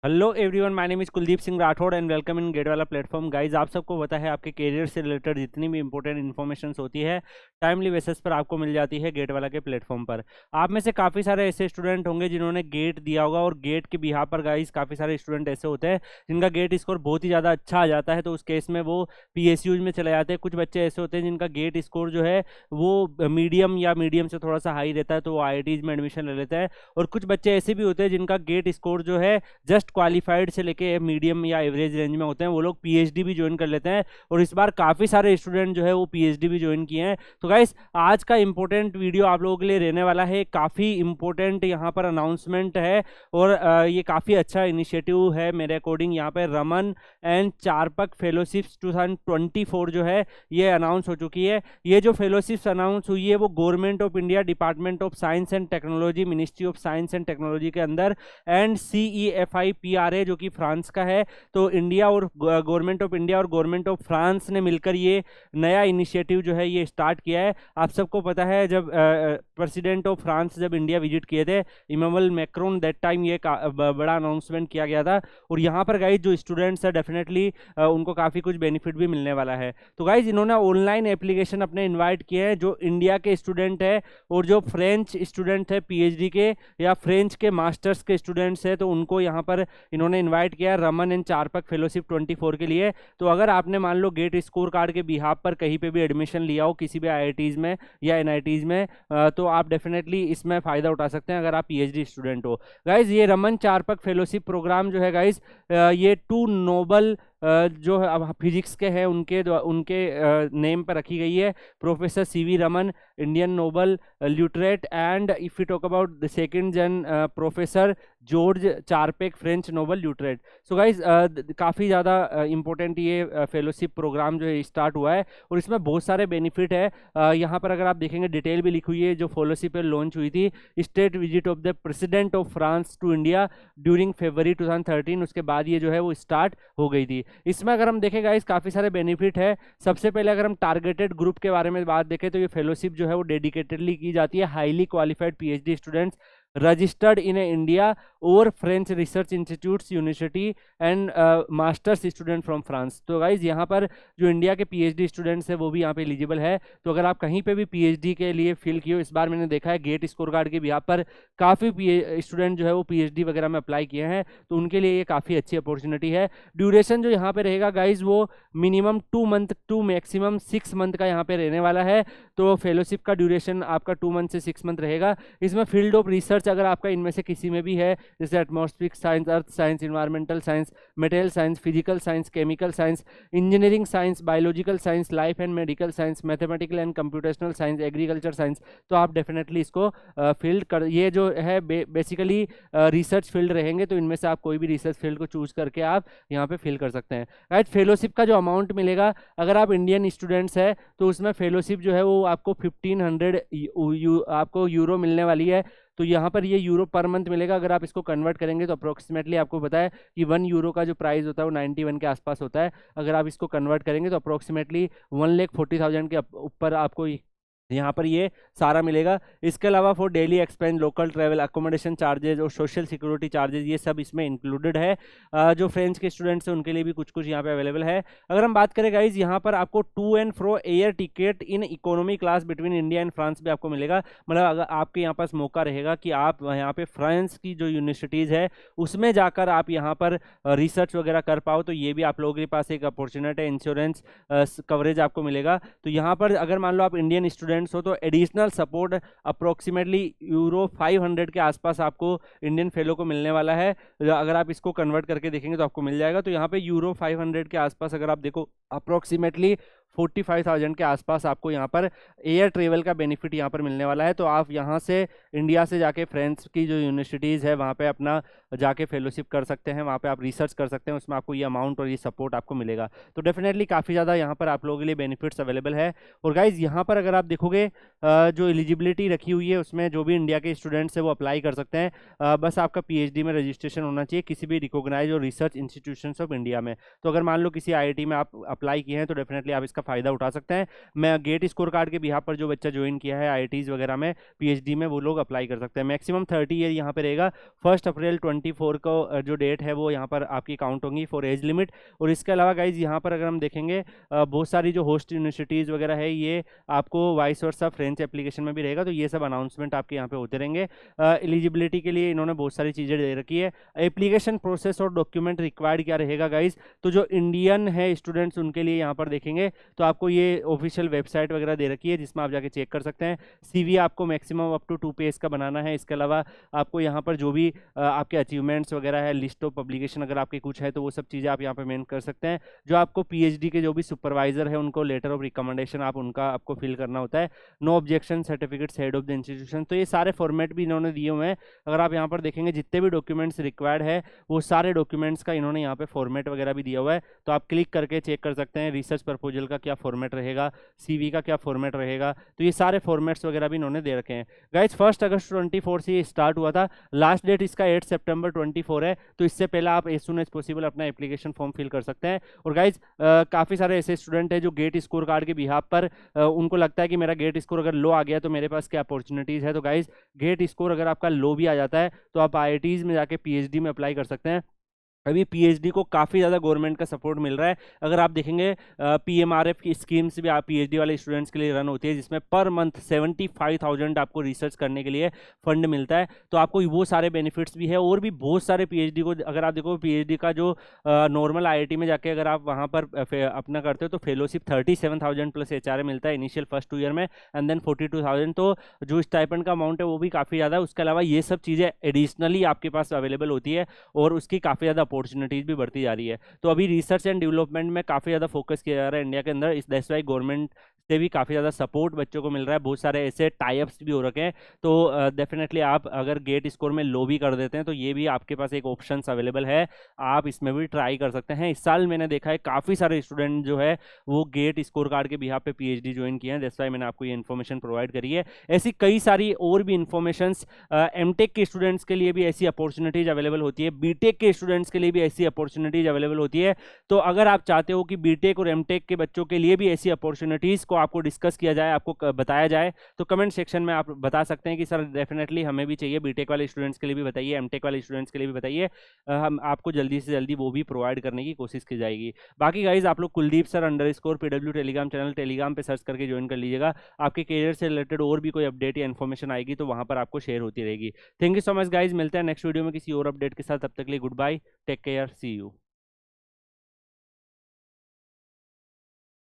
Hello everyone, my name is Kuldeep Singh Rathore and welcome in gate वाला platform. Guys, आप सबको पता है आपके करियर से रिलेटेड जितनी भी इंपॉर्टेंट इन्फॉर्मेशन होती है टाइमली बेसिस पर आपको मिल जाती है गेट वाला के प्लेटफॉर्म पर। आप में से काफ़ी सारे ऐसे स्टूडेंट होंगे जिन्होंने गेट दिया होगा और गेट के बिहार पर गाइज काफ़ी सारे स्टूडेंट ऐसे होते हैं जिनका गेट स्कोर बहुत ही ज़्यादा अच्छा आ जाता है, तो उस केस में वो PSUs में चले जाते हैं। कुछ बच्चे ऐसे होते हैं जिनका गेट स्कोर जो है वो मीडियम या मीडियम से थोड़ा सा हाई रहता है, तो वो IITs में एडमिशन ले लेते हैं। और कुछ बच्चे ऐसे भी होते हैं जिनका गेट स्कोर जो है जस्ट क्वालिफाइड से लेके मीडियम या एवरेज रेंज में होते हैं, वो लोग PhD भी ज्वाइन कर लेते हैं। और इस बार काफ़ी सारे स्टूडेंट जो है वो PhD भी ज्वाइन किए हैं। तो गाइस, आज का इंपॉर्टेंट वीडियो आप लोगों के लिए रहने वाला है। काफ़ी इंपॉर्टेंट यहाँ पर अनाउंसमेंट है और ये काफ़ी अच्छा इनिशिएटिव है मेरे अकॉर्डिंग। यहाँ पर रमन एंड चारपक फेलोशिप्स 2024 जो है ये अनाउंस हो चुकी है। ये जो फेलोशिप्स अनाउंस हुई है वो government of India, department of science and technology, ministry of science and technology के अंदर एंड CEFI-PRA जो कि फ्रांस का है, तो इंडिया और गवर्नमेंट ऑफ इंडिया और गवर्नमेंट ऑफ फ्रांस ने मिलकर ये नया इनिशिएटिव जो है ये स्टार्ट किया है। आप सबको पता है जब प्रेसिडेंट ऑफ फ्रांस जब इंडिया विजिट किए थे इमानुएल मैक्रोन, दैट टाइम ये बड़ा अनाउंसमेंट किया गया था। और यहाँ पर गाइज जो स्टूडेंट्स है डेफिनेटली उनको काफ़ी कुछ बेनिफिट भी मिलने वाला है। तो गाइज इन्होंने ऑनलाइन एप्लीकेशन अपने इन्वाइट किए हैं जो इंडिया के स्टूडेंट है और जो फ्रेंच स्टूडेंट है PhD के या फ्रेंच के मास्टर्स के स्टूडेंट्स है, तो उनको यहाँ पर इन्होंने इनवाइट किया है रमन एंड चारपक फेलोशिप 24 के लिए। तो अगर आपने मान लो गेट स्कोर कार्ड के बिहाफ पर कहीं पे भी एडमिशन लिया हो किसी भी IITs में या NITs में, तो आप डेफिनेटली इसमें फ़ायदा उठा सकते हैं अगर आप PhD स्टूडेंट हो। गाइज, ये रमन चारपक फेलोशिप प्रोग्राम जो है गाइज, ये 2 नोबल जो है अब फिजिक्स के हैं उनके नेम पर रखी गई है। Professor CV Raman, Indian Nobel laureate, and if you talk about the second one professor Georges Charpak, French Nobel laureate. So guys, काफ़ी ज़्यादा इंपॉर्टेंट ये फेलोशिप प्रोग्राम जो है स्टार्ट हुआ है और इसमें बहुत सारे बेनिफिट है। यहाँ पर अगर आप देखेंगे डिटेल भी लिखी हुई है। जो फेलोशिप लॉन्च हुई थी state visit of the president of France to India during February 2013, उसके बाद ये जो है वो स्टार्ट हो गई थी। इसमें अगर हम देखें गाइस काफ़ी सारे बेनिफिट है। सबसे पहले अगर हम टारगेटेड ग्रुप के बारे में बात देखें तो ये फेलोशिप जो है वो डेडिकेटेडली की जाती है highly qualified PhD students registered in India और French research institutes university and masters student from France. तो गाइज यहाँ पर जो इंडिया के PhD स्टूडेंट्स है वो भी यहाँ पे एलिजिबल है। तो अगर आप कहीं पे भी PhD के लिए फिल किए हो, इस बार मैंने देखा है गेट स्कोर कार्ड के बिहाफ पर काफ़ी स्टूडेंट जो है वो PhD वगैरह में अप्लाई किए हैं, तो उनके लिए ये काफ़ी अच्छी अपॉर्चुनिटी है। ड्यूरेशन जो यहाँ पे रहेगा गाइज वो minimum 2 month to maximum 6 month का यहाँ पे रहने वाला है। तो फेलोशिप का ड्यूरेशन आपका 2 मंथ से 6 मंथ रहेगा। इसमें फील्ड ऑफ रिसर्च अगर आपका इनमें से किसी में भी है, जैसे atmospheric science, earth science, environmental science, material science, physical science, chemical science, engineering science, biological science, life and medical science, mathematical and computational science, agriculture science, तो आप डेफिनेटली इसको फील्ड कर, ये जो है बेसिकली रिसर्च फील्ड रहेंगे, तो इनमें से आप कोई भी रिसर्च फील्ड को चूज करके आप यहाँ पे फिल कर सकते हैं। राइट, फेलोशिप का जो अमाउंट मिलेगा अगर आप इंडियन स्टूडेंट्स है तो उसमें फेलोशिप जो है वो आपको 1500 आपको यूरो मिलने वाली है। तो यहाँ पर ये यूरो पर मंथ मिलेगा। अगर आप इसको कन्वर्ट करेंगे तो अप्रोक्सीमेटली आपको पता है कि 1 यूरो का जो प्राइस होता है वो 91 के आसपास होता है। अगर आप इसको कन्वर्ट करेंगे तो अप्रोक्सीमेटली 1,40,000 के ऊपर आपको यहाँ पर ये सारा मिलेगा। इसके अलावा for daily expense, local travel, accommodation charges और सोशल सिक्योरिटी चार्जेज ये सब इसमें इंक्लूडेड है। जो फ्रेंच के स्टूडेंट्स हैं उनके लिए भी कुछ कुछ यहाँ पे अवेलेबल है। अगर हम बात करें गाइज, यहाँ पर आपको to and fro air ticket in economy class between India and France भी आपको मिलेगा। मतलब अगर आपके यहाँ पास मौका रहेगा कि आप यहाँ पे फ्रांस की जो यूनिवर्सिटीज़ है उसमें जाकर आप यहाँ पर रिसर्च वगैरह कर पाओ, तो ये भी आप लोगों के पास एक अपॉर्चुनिटी है। इंश्योरेंस कवरेज आपको मिलेगा। तो यहाँ पर अगर मान लो आप इंडियन स्टूडेंट्स हो तो एडिशनल सपोर्ट अप्रोक्सीमेटली यूरो 500 के आसपास आपको इंडियन फेलो को मिलने वाला है। अगर आप इसको कन्वर्ट करके देखेंगे तो आपको मिल जाएगा। तो यहाँ पे यूरो 500 के आसपास अगर आप देखो अप्रोक्सीमेटली 45,000 के आसपास आपको यहाँ पर एयर ट्रेवल का बेनिफिट यहाँ पर मिलने वाला है। तो आप यहाँ से इंडिया से जाके फ्रांस की जो यूनिवर्सिटीज़ है वहाँ पे अपना जाके फेलोशिप कर सकते हैं, वहाँ पे आप रिसर्च कर सकते हैं, उसमें आपको ये अमाउंट और ये सपोर्ट आपको मिलेगा। तो डेफिनेटली काफ़ी ज़्यादा यहाँ पर आप लोगों के लिए बेनिफिट्स अवेलेबल है। और गाइज यहाँ पर अगर आप देखोगे जो एलिजिबिलिटी रखी हुई है उसमें जो भी इंडिया के स्टूडेंट्स है वो अप्लाई कर सकते हैं। बस आपका PhD में रजिस्ट्रेशन होना चाहिए किसी भी रिकॉग्नाइज और रिसर्च इंस्टीट्यूशंस ऑफ इंडिया में। तो अगर मान लो किसी IIT में आप अप्लाई किए हैं तो डेफिनेटली आप इसका इसका फायदा उठा सकते हैं। मैं गेट स्कोर कार्ड के बिहाफ पर जो बच्चा ज्वाइन किया है आईआईटीज वगैरह में, पीएचडी में, वो लोग अप्लाई कर सकते हैं। मैक्सिमम 30 ईयर यहाँ पे रहेगा। 1 अप्रैल 24 को जो डेट है वो यहाँ पर आपकी काउंट होंगी फॉर एज लिमिट। और इसके अलावा गाइज यहाँ पर अगर हम देखेंगे बहुत सारी जो होस्ट यूनिवर्सिटीज़ वगैरह है ये आपको वाइस वर्सा फ्रेंच एप्लीकेशन में भी रहेगा, तो ये सब अनाउंसमेंट आपके यहाँ पे होते रहेंगे। एलिजिबिलिटी के लिए इन्होंने बहुत सारी चीज़ें दे रखी है। एप्लीकेशन प्रोसेस और डॉक्यूमेंट रिक्वायर्ड क्या रहेगा गाइज, तो जो इंडियन है स्टूडेंट्स उनके लिए यहाँ पर देखेंगे तो आपको ये ऑफिशियल वेबसाइट वगैरह दे रखी है जिसमें आप जाके चेक कर सकते हैं। सीवी आपको मैक्सिमम अप टू 2 पेज का बनाना है। इसके अलावा आपको यहाँ पर जो भी आपके अचीवमेंट्स वगैरह है, लिस्ट ऑफ पब्लिकेशन अगर आपके कुछ है तो वो सब चीज़ें आप यहाँ पे मेंशन कर सकते हैं। जो आपको पीएचडी के जो भी सुपरवाइजर है उनको लेटर ऑफ रिकमेंडेशन आप उनका आपको फिल करना होता है। No objection certificates head of the institution, तो ये सारे फॉर्मेट भी इन्होंने दिए हुए हैं। अगर आप यहाँ पर देखेंगे जितने भी डॉक्यूमेंट्स रिक्वायर्ड है वो सारे डॉक्यूमेंट्स का इन्होंने यहाँ पे फॉर्मेट वगैरह भी दिया हुआ है, तो आप क्लिक करके चेक कर सकते हैं। रिसर्च प्रपोजल का क्या फॉर्मेट रहेगा, सीवी का क्या फॉर्मेट रहेगा, तो ये सारे फॉर्मेट्स वगैरह भी इन्होंने दे रखे हैं। गाइज 1 अगस्त 24 से ये स्टार्ट हुआ था, लास्ट डेट इसका 8 सितंबर 24 है, तो इससे पहले आप एज सुन एज पॉसिबल अपना एप्लीकेशन फॉर्म फिल कर सकते हैं। और गाइज काफ़ी सारे ऐसे स्टूडेंट हैं जो गेट स्कोर कार्ड के बिहाफ पर उनको लगता है कि मेरा गेट स्कोर अगर लो आ गया तो मेरे पास क्या अपॉर्चुनिटीज़ है। तो गाइज गेट स्कोर अगर आपका लो भी आ जाता है तो आप आईआईटीज़ में जाके पीएचडी में अप्लाई कर सकते हैं। अभी पीएचडी को काफ़ी ज़्यादा गवर्नमेंट का सपोर्ट मिल रहा है। अगर आप देखेंगे पीएमआरएफ की स्कीम्स भी आप पीएचडी वाले स्टूडेंट्स के लिए रन होती है जिसमें पर मंथ 75,000 आपको रिसर्च करने के लिए फंड मिलता है, तो आपको वो सारे बेनिफिट्स भी है। और भी बहुत सारे पीएचडी को अगर आप देखो, पीएचडी का जो नॉर्मल आईआईटी में जाके अगर आप वहाँ पर अपना करते हो तो फेलोशिप 37,000 प्लस एचआरए मिलता है इनिशियल फर्स्ट 2 ईयर में, एंड देन 42,000, तो जो स्टाइपेंड का अमाउंट है वो भी काफ़ी ज़्यादा है। उसके अलावा ये सब चीज़ें एडिशनली आपके पास अवेलेबल होती है और उसकी काफ़ी ज़्यादा अपॉर्चुनिटीज़ भी बढ़ती जा रही है। तो अभी रिसर्च एंड डेवलपमेंट में काफ़ी ज़्यादा फोकस किया जा रहा है इंडिया के अंदर, इस दैट्स वाई गवर्नमेंट से भी काफ़ी ज़्यादा सपोर्ट बच्चों को मिल रहा है। बहुत सारे ऐसे टाइप्स भी हो रखे हैं, तो डेफिनेटली आप अगर गेट स्कोर में लो भी कर देते हैं तो ये भी आपके पास एक ऑप्शन अवेलेबल है, आप इसमें भी ट्राई कर सकते हैं। इस साल मैंने देखा है काफ़ी सारे स्टूडेंट जो है वो गेट स्कोर कार्ड के बिहाफ पे पीएचडी ज्वाइन किए हैं, दैट्स वाई मैंने आपको ये इन्फॉर्मेशन प्रोवाइड करी है। ऐसी कई सारी और भी इन्फॉर्मेशन एमटेक के स्टूडेंट्स के लिए भी ऐसी अपॉर्चुनिटीज़ अवेलेबल होती है, बीटेक के स्टूडेंट्स के लिए भी ऐसी अपॉर्चुनिटीज़ अवेलेबल होती है। तो अगर आप चाहते हो कि बीटेक और एमटेक के बच्चों के लिए भी ऐसी अपॉर्चुनिटीज़ को आपको डिस्कस किया जाए, आपको बताया जाए, तो कमेंट सेक्शन में आप बता सकते हैं कि सर डेफिनेटली हमें भी चाहिए, बीटेक वाले स्टूडेंट्स के लिए भी बताइए, एमटेक वाले स्टूडेंट्स के लिए भी बताइए, हम आपको जल्दी से जल्दी वो भी प्रोवाइड करने की कोशिश की जाएगी। बाकी गाइज आप लोग Kuldeep sir _PW Telegram channel Telegram पे सर्च करके ज्वाइन कर लीजिएगा। आपके करियर से रिलेटेड और भी कोई अपडेट या इन्फॉर्मेशन आएगी तो वहाँ पर आपको शेयर होती रहेगी। Thank you so much guys, मिलते हैं नेक्स्ट वीडियो में किसी और अपडेट के साथ, तब तक के लिए goodbye, take care, see you.